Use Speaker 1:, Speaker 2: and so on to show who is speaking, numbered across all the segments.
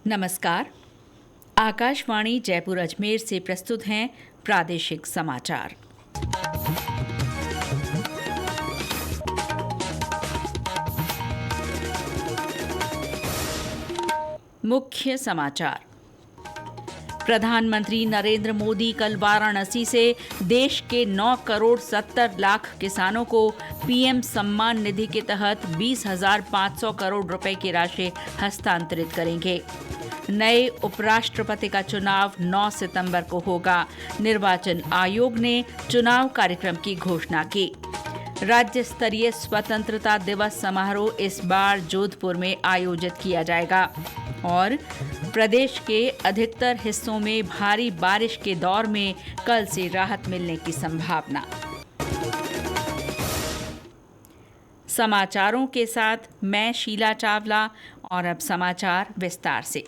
Speaker 1: नमस्कार। आकाशवाणी जयपुर अजमेर से प्रस्तुत हैं प्रादेशिक समाचार। मुख्य समाचार। प्रधानमंत्री नरेंद्र मोदी कल वाराणसी से देश के 9 करोड़ 70 लाख किसानों को पीएम सम्मान निधि के तहत 20,500 करोड़ रुपए की राशि हस्तांतरित करेंगे। नए उपराष्ट्रपति का चुनाव 9 सितंबर को होगा। निर्वाचन आयोग ने चुनाव कार्यक्रम की घोषणा की। राज्य स्तरीय स्वतंत्रता दिवस समारोह इस बार जोधपुर में आयोजित किया जाएगा। और प्रदेश के अधिकतर हिस्सों में भारी बारिश के दौर में कल से राहत मिलने की संभावना। समाचारों के साथ मैं शीला चावला और अब समाचार विस्तार से।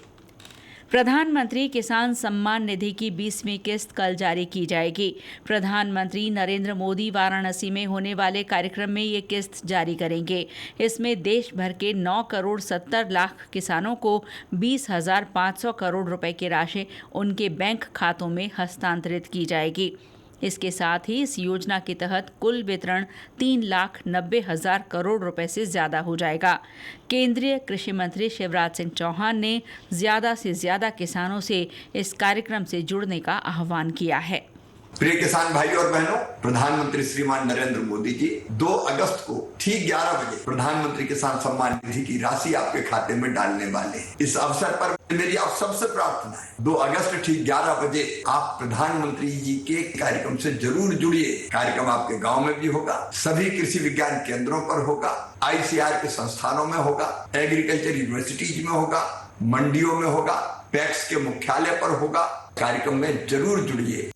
Speaker 1: प्रधानमंत्री किसान सम्मान निधि की 20वीं किस्त कल जारी की जाएगी। प्रधानमंत्री नरेंद्र मोदी वाराणसी में होने वाले कार्यक्रम में ये किस्त जारी करेंगे। इसमें देश भर के 9 करोड़ 70 लाख किसानों को 20,500 करोड़ रुपए की राशि उनके बैंक खातों में हस्तांतरित की जाएगी। इसके साथ ही इस योजना के तहत कुल वितरण 3,90,000 करोड़ रुपए से ज्यादा हो जाएगा। केंद्रीय कृषि मंत्री शिवराज सिंह चौहान ने ज्यादा से ज्यादा किसानों से इस कार्यक्रम से जुड़ने का आह्वान किया है।
Speaker 2: प्रिय किसान भाइयों और बहनों, प्रधानमंत्री श्रीमान नरेंद्र मोदी जी 2 अगस्त को ठीक 11 बजे प्रधानमंत्री किसान सम्मान निधि की राशि आपके खाते में डालने वाले हैं। इस अवसर पर मेरी आप सबसे प्रार्थना है, 2 अगस्त ठीक 11 बजे आप प्रधानमंत्री जी के कार्यक्रम से जरूर जुड़िए। कार्यक्रम आपके गांव में भी होगा, सभी कृषि विज्ञान केंद्रों पर होगा, ICAR के संस्थानों में होगा, एग्रीकल्चर यूनिवर्सिटीज में होगा, मंडियों में होगा, पैक्स के मुख्यालय पर होगा। कार्यक्रम में जरूर जुड़िए।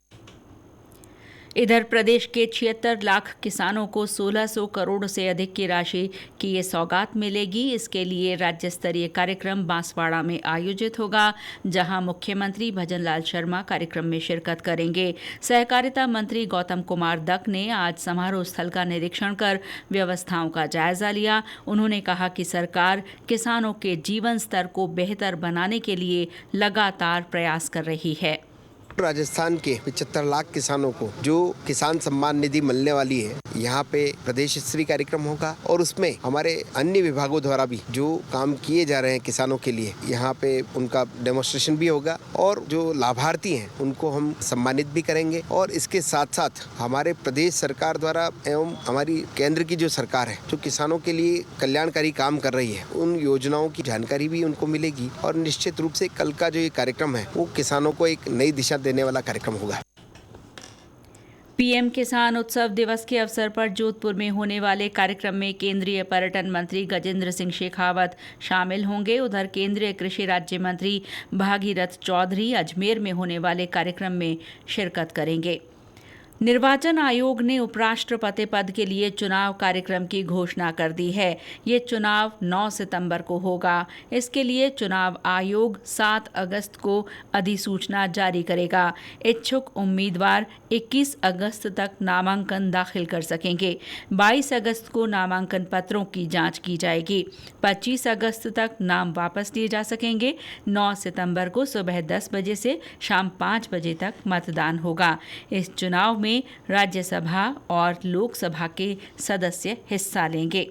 Speaker 1: इधर प्रदेश के 76 लाख किसानों को 1600 करोड़ से अधिक की राशि की ये सौगात मिलेगी। इसके लिए राज्य स्तरीय कार्यक्रम बांसवाड़ा में आयोजित होगा, जहां मुख्यमंत्री भजनलाल शर्मा कार्यक्रम में शिरकत करेंगे। सहकारिता मंत्री गौतम कुमार दत्त ने आज समारोह स्थल का निरीक्षण कर व्यवस्थाओं का जायजा लिया। उन्होंने कहा कि सरकार किसानों के जीवन स्तर को बेहतर बनाने के लिए लगातार प्रयास कर रही है।
Speaker 3: राजस्थान के 75 लाख किसानों को जो किसान सम्मान निधि मिलने वाली है, यहाँ पे प्रदेश स्तरीय कार्यक्रम होगा और उसमें हमारे अन्य विभागों द्वारा भी जो काम किए जा रहे हैं किसानों के लिए, यहाँ पे उनका डेमोन्स्ट्रेशन भी होगा और जो लाभार्थी हैं उनको हम सम्मानित भी करेंगे। और इसके साथ साथ हमारे प्रदेश सरकार द्वारा एवं हमारी केंद्र की जो सरकार है जो किसानों के लिए कल्याणकारी काम कर रही है, उन योजनाओं की जानकारी भी उनको मिलेगी। और निश्चित रूप से कल का जो ये कार्यक्रम है वो किसानों को एक नई दिशा देने वाला कार्यक्रम होगा।
Speaker 1: पीएम किसान उत्सव दिवस के अवसर पर जोधपुर में होने वाले कार्यक्रम में केंद्रीय पर्यटन मंत्री गजेंद्र सिंह शेखावत शामिल होंगे। उधर केंद्रीय कृषि राज्य मंत्री भागीरथ चौधरी अजमेर में होने वाले कार्यक्रम में शिरकत करेंगे। निर्वाचन आयोग ने उपराष्ट्रपति पद के लिए चुनाव कार्यक्रम की घोषणा कर दी है। ये चुनाव 9 सितंबर को होगा। इसके लिए चुनाव आयोग 7 अगस्त को अधिसूचना जारी करेगा। इच्छुक उम्मीदवार 21 अगस्त तक नामांकन दाखिल कर सकेंगे। 22 अगस्त को नामांकन पत्रों की जांच की जाएगी। 25 अगस्त तक नाम वापस लिए जा सकेंगे। 9 सितंबर को सुबह 10 बजे से शाम 5 बजे तक मतदान होगा। इस चुनाव में राज्यसभा और लोकसभा के सदस्य हिस्सा लेंगे।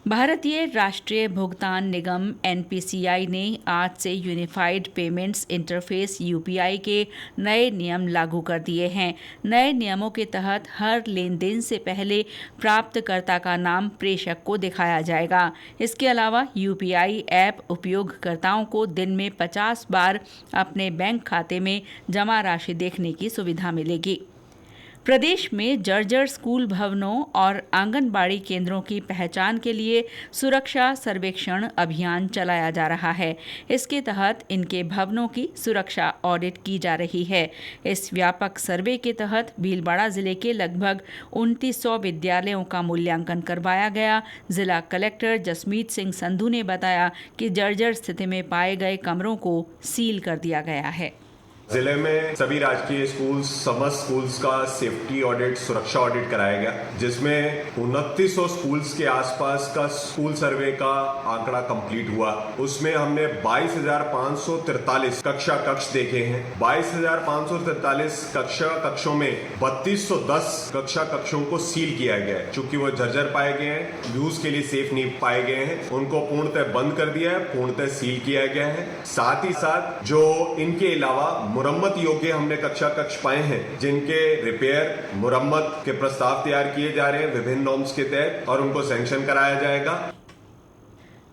Speaker 1: भारतीय राष्ट्रीय भुगतान निगम NPCI ने आज से यूनिफाइड पेमेंट्स इंटरफेस UPI के नए नियम लागू कर दिए हैं। नए नियमों के तहत हर लेन देन से पहले प्राप्तकर्ता का नाम प्रेषक को दिखाया जाएगा। इसके अलावा UPI ऐप उपयोगकर्ताओं को दिन में 50 बार अपने बैंक खाते में जमा राशि देखने की सुविधा मिलेगी। प्रदेश में जर्जर स्कूल भवनों और आंगनबाड़ी केंद्रों की पहचान के लिए सुरक्षा सर्वेक्षण अभियान चलाया जा रहा है। इसके तहत इनके भवनों की सुरक्षा ऑडिट की जा रही है। इस व्यापक सर्वे के तहत भीलवाड़ा जिले के लगभग 2900 विद्यालयों का मूल्यांकन करवाया गया। जिला कलेक्टर जसमीत सिंह संधू ने बताया कि जर्जर स्थिति में पाए गए कमरों को सील कर दिया गया है।
Speaker 4: जिले में सभी राजकीय स्कूल, समस्त स्कूल्स का सेफ्टी ऑडिट, सुरक्षा ऑडिट कराया गया, जिसमें 2900 स्कूल्स के आसपास का स्कूल सर्वे का आंकड़ा कंप्लीट हुआ। उसमें हमने 22,543 कक्षा कक्ष देखे हैं। 22,543 कक्षों में 3210 कक्षा कक्षों को सील किया गया है, चूंकि वो जर्जर पाए गए हैं, यूज के लिए सेफ नहीं पाए गए हैं, उनको पूर्णतः बंद कर दिया है, पूर्णतः सील किया गया है। साथ ही साथ जो इनके अलावा मुरम्मत योग्य हमने कक्षा कक्ष पाए हैं, जिनके रिपेयर, मुरम्मत के प्रस्ताव तैयार किए जा रहे हैं विभिन्न नॉर्म्स के तहत, और उनको सैंक्शन कराया जाएगा।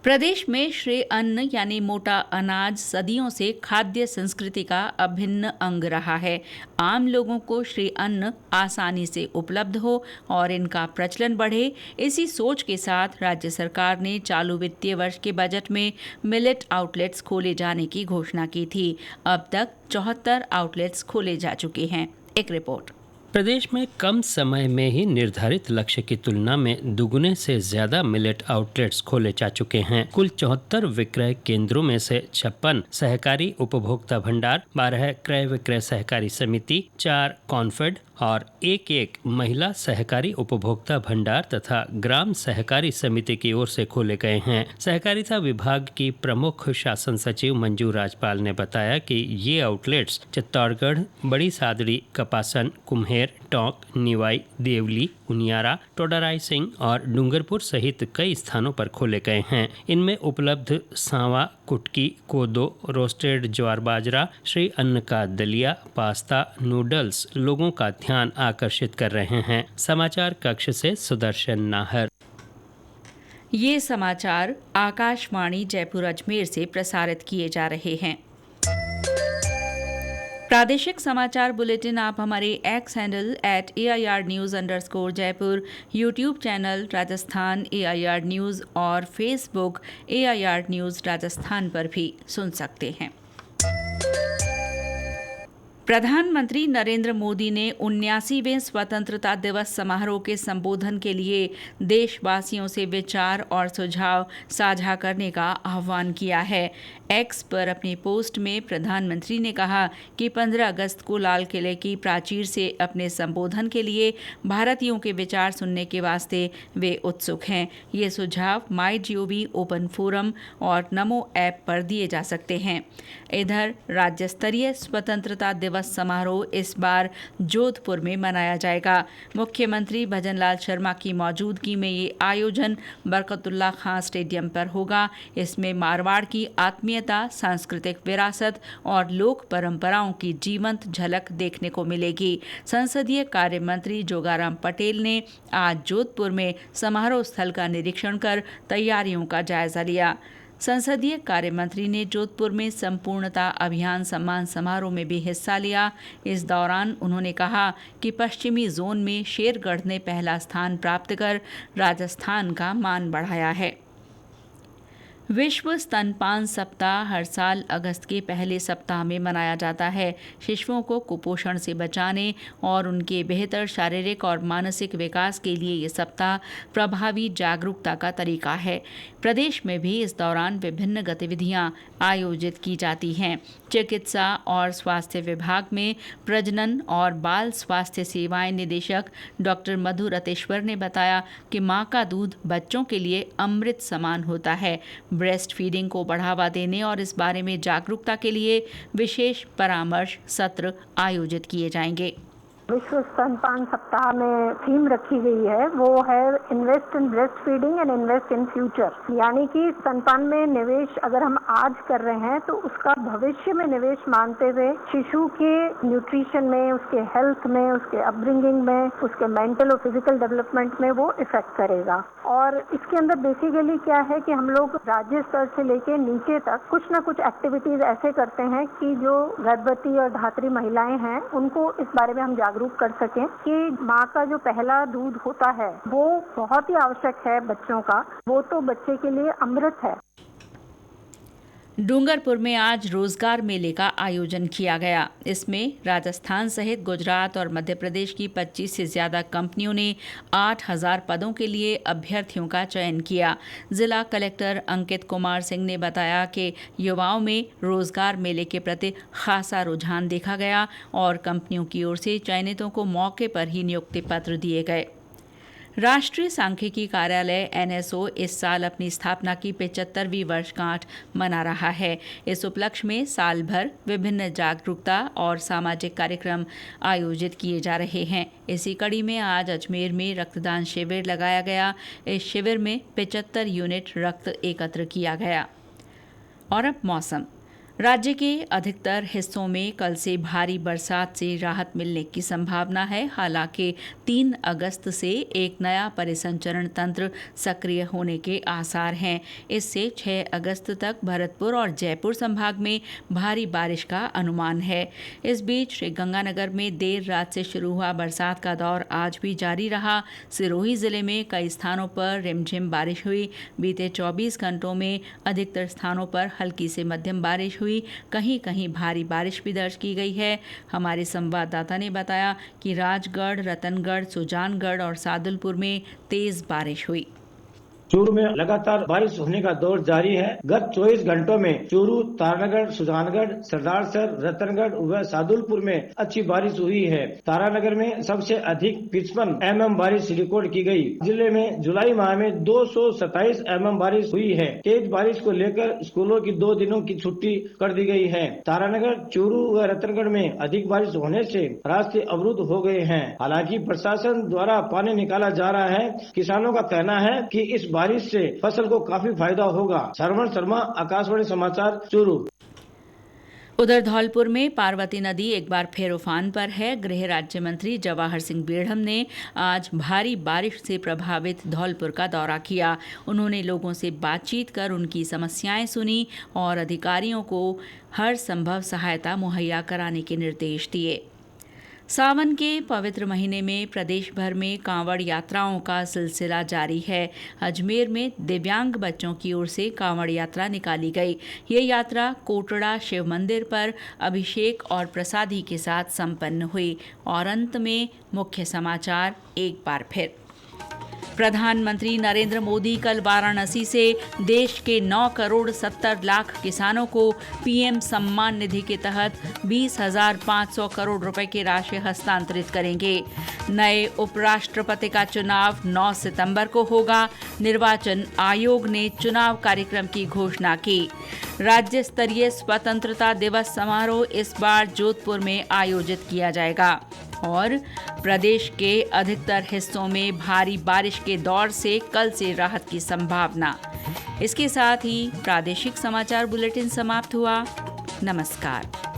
Speaker 1: प्रदेश में श्रेय अन्न यानी मोटा अनाज सदियों से खाद्य संस्कृति का अभिन्न अंग रहा है। आम लोगों को श्रेय अन्न आसानी से उपलब्ध हो और इनका प्रचलन बढ़े, इसी सोच के साथ राज्य सरकार ने चालू वित्तीय वर्ष के बजट में मिलेट आउटलेट्स खोले जाने की घोषणा की थी। अब तक 74 आउटलेट्स खोले जा चुके हैं। एक रिपोर्ट।
Speaker 5: प्रदेश में कम समय में ही निर्धारित लक्ष्य की तुलना में दुगुने से ज्यादा मिलेट आउटलेट्स खोले जा चुके हैं। कुल 74 विक्रय केंद्रों में से 56 सहकारी उपभोक्ता भंडार, 12 क्रय विक्रय सहकारी समिति, 4 कॉन्फेड और एक महिला सहकारी उपभोक्ता भंडार तथा ग्राम सहकारी समिति की ओर से खोले गए हैं। सहकारिता विभाग की प्रमुख शासन सचिव मंजू राजपाल ने बताया कि ये आउटलेट्स चित्तौड़गढ़, बड़ी सादड़ी, कपासन, कुम्हेर, टोंक, निवाई, देवली, उनियारा, टोडराई सिंह और डूंगरपुर सहित कई स्थानों पर खोले गए हैं। इनमें उपलब्ध सांवा, कुटकी, कोदो, रोस्टेड ज्वार बाजरा, श्री अन्न का दलिया, पास्ता, नूडल्स लोगों का ध्यान आकर्षित कर रहे हैं। समाचार कक्ष से सुदर्शन नाहर।
Speaker 1: ये समाचार आकाशवाणी जयपुर अजमेर से प्रसारित किए जा रहे हैं। प्रादेशिक समाचार बुलेटिन आप हमारे एक्स हैंडल @AIR_News_जयपुर, YouTube channel Rajasthan AIR news और फेसबुक AIR न्यूज़ राजस्थान पर भी सुन सकते हैं। प्रधानमंत्री नरेंद्र मोदी ने 79वें स्वतंत्रता दिवस समारोह के संबोधन के लिए देशवासियों से विचार और सुझाव साझा करने का आह्वान किया है। एक्स पर अपने पोस्ट में प्रधानमंत्री ने कहा कि 15 अगस्त को लाल किले की प्राचीर से अपने संबोधन के लिए भारतीयों के विचार सुनने के वास्ते वे उत्सुक हैं। ये सुझाव MyGov ओपन फोरम और नमो ऐप पर दिए जा सकते हैं। इधर राज्य स्तरीय स्वतंत्रता दिवस समारोह इस बार जोधपुर में मनाया जाएगा। मुख्यमंत्री भजनलाल शर्मा की मौजूदगी में ये आयोजन बरकतुल्ला खां स्टेडियम पर होगा। इसमें मारवाड़ की आत्मीयता, सांस्कृतिक विरासत और लोक परंपराओं की जीवंत झलक देखने को मिलेगी। संसदीय कार्य मंत्री जोगाराम पटेल ने आज जोधपुर में समारोह स्थल का निरीक्षण कर तैयारियों का जायजा लिया। संसदीय कार्य मंत्री ने जोधपुर में संपूर्णता अभियान सम्मान समारोह में भी हिस्सा लिया। इस दौरान उन्होंने कहा कि पश्चिमी जोन में शेरगढ़ ने पहला स्थान प्राप्त कर राजस्थान का मान बढ़ाया है। विश्व स्तनपान सप्ताह हर साल अगस्त के पहले सप्ताह में मनाया जाता है। शिशुओं को कुपोषण से बचाने और उनके बेहतर शारीरिक और मानसिक विकास के लिए ये सप्ताह प्रभावी जागरूकता का तरीका है। प्रदेश में भी इस दौरान विभिन्न गतिविधियां आयोजित की जाती हैं। चिकित्सा और स्वास्थ्य विभाग में प्रजनन और बाल स्वास्थ्य सेवाएं निदेशक डॉक्टर मधु रतेश्वर ने बताया कि मां का दूध बच्चों के लिए अमृत समान होता है। ब्रेस्ट फीडिंग को बढ़ावा देने और इस बारे में जागरूकता के लिए विशेष परामर्श सत्र आयोजित किए जाएंगे।
Speaker 6: विश्व स्तनपान सप्ताह में थीम रखी गई है, वो है invest in breast feeding and invest in future. यानी कि स्तनपान में निवेश अगर हम आज कर रहे हैं तो उसका भविष्य में निवेश मानते हुए शिशु के न्यूट्रिशन में, उसके हेल्थ में, उसके अपब्रिंगिंग में, उसके मेंटल और फिजिकल डेवलपमेंट में वो इफेक्ट करेगा। और इसके अंदर बेसिकली क्या है कि हम लोग राज्य स्तर से लेके नीचे तक कुछ ना कुछ एक्टिविटीज ऐसे करते हैं कि जो गर्भवती और धात्री महिलाएं हैं उनको इस बारे में हम जागरूक कर सकें कि माँ का जो पहला दूध होता है वो बहुत ही आवश्यक है बच्चों का, वो तो बच्चे के लिए अमृत है।
Speaker 1: डूंगरपुर में आज रोजगार मेले का आयोजन किया गया। इसमें राजस्थान सहित गुजरात और मध्य प्रदेश की 25 से ज्यादा कंपनियों ने 8000 पदों के लिए अभ्यर्थियों का चयन किया। जिला कलेक्टर अंकित कुमार सिंह ने बताया कि युवाओं में रोजगार मेले के प्रति खासा रुझान देखा गया और कंपनियों की ओर से चयनितों को मौके पर ही नियुक्ति पत्र दिए गए। राष्ट्रीय सांख्यिकी कार्यालय NSO इस साल अपनी स्थापना की 75वीं वर्षगांठ मना रहा है। इस उपलक्ष्य में साल भर विभिन्न जागरूकता और सामाजिक कार्यक्रम आयोजित किए जा रहे हैं। इसी कड़ी में आज अजमेर में रक्तदान शिविर लगाया गया। इस शिविर में 75 यूनिट रक्त एकत्र किया गया। और अब मौसम। राज्य के अधिकतर हिस्सों में कल से भारी बरसात से राहत मिलने की संभावना है। हालांकि 3 अगस्त से एक नया परिसंचरण तंत्र सक्रिय होने के आसार हैं। इससे 6 अगस्त तक भरतपुर और जयपुर संभाग में भारी बारिश का अनुमान है। इस बीच श्रीगंगानगर में देर रात से शुरू हुआ बरसात का दौर आज भी जारी रहा। सिरोही जिले में कई स्थानों पर रिमझिम बारिश हुई। बीते 24 घंटों में अधिकतर स्थानों पर हल्की से मध्यम बारिश हुई। कहीं कहीं भारी बारिश भी दर्ज की गई है। हमारे संवाददाता ने बताया कि राजगढ़, रतनगढ़, सुजानगढ़ और सादुलपुर में तेज बारिश हुई।
Speaker 7: चूरू में लगातार बारिश होने का दौर जारी है। गत 24 घंटों में चूरू, तारानगर, सुजानगढ़, सरदारसर, रतनगढ़ व सादुलपुर में अच्छी बारिश हुई है। तारानगर में सबसे अधिक 55 mm बारिश रिकॉर्ड की गई। जिले में जुलाई माह में 227 mm बारिश हुई है। तेज बारिश को लेकर स्कूलों की 2 दिनों की छुट्टी कर दी गई है। तारानगर, चूरू व रतनगढ़ में अधिक बारिश होने से रास्ते अवरुद्ध हो गए हैं। हालांकि प्रशासन द्वारा पानी निकाला जा रहा है। किसानों का कहना है कि इस बारिश से फसल को काफी फायदा होगा। श्रवण शर्मा, आकाशवाणी समाचार, चूरू।
Speaker 1: उधर धौलपुर में पार्वती नदी एक बार फिर उफान पर है। गृह राज्य मंत्री जवाहर सिंह बेढ़म ने आज भारी बारिश से प्रभावित धौलपुर का दौरा किया। उन्होंने लोगों से बातचीत कर उनकी समस्याएं सुनी और अधिकारियों को हर संभव सहायता मुहैया कराने के निर्देश दिए। सावन के पवित्र महीने में प्रदेश भर में कांवड़ यात्राओं का सिलसिला जारी है। अजमेर में दिव्यांग बच्चों की ओर से कांवड़ यात्रा निकाली गई। ये यात्रा कोटड़ा शिव मंदिर पर अभिषेक और प्रसादी के साथ संपन्न हुई। और अंत में मुख्य समाचार एक बार फिर। प्रधानमंत्री नरेंद्र मोदी कल वाराणसी से देश के 9 करोड़ 70 लाख किसानों को PM सम्मान निधि के तहत 20,500 करोड़ रुपए की राशि हस्तांतरित करेंगे। नए उपराष्ट्रपति का चुनाव 9 सितंबर को होगा। निर्वाचन आयोग ने चुनाव कार्यक्रम की घोषणा की। राज्य स्तरीय स्वतंत्रता दिवस समारोह इस बार जोधपुर में आयोजित किया जाएगा। और प्रदेश के अधिकतर हिस्सों में भारी बारिश के दौर से कल से राहत की संभावना। इसके साथ ही प्रादेशिक समाचार बुलेटिन समाप्त हुआ। नमस्कार।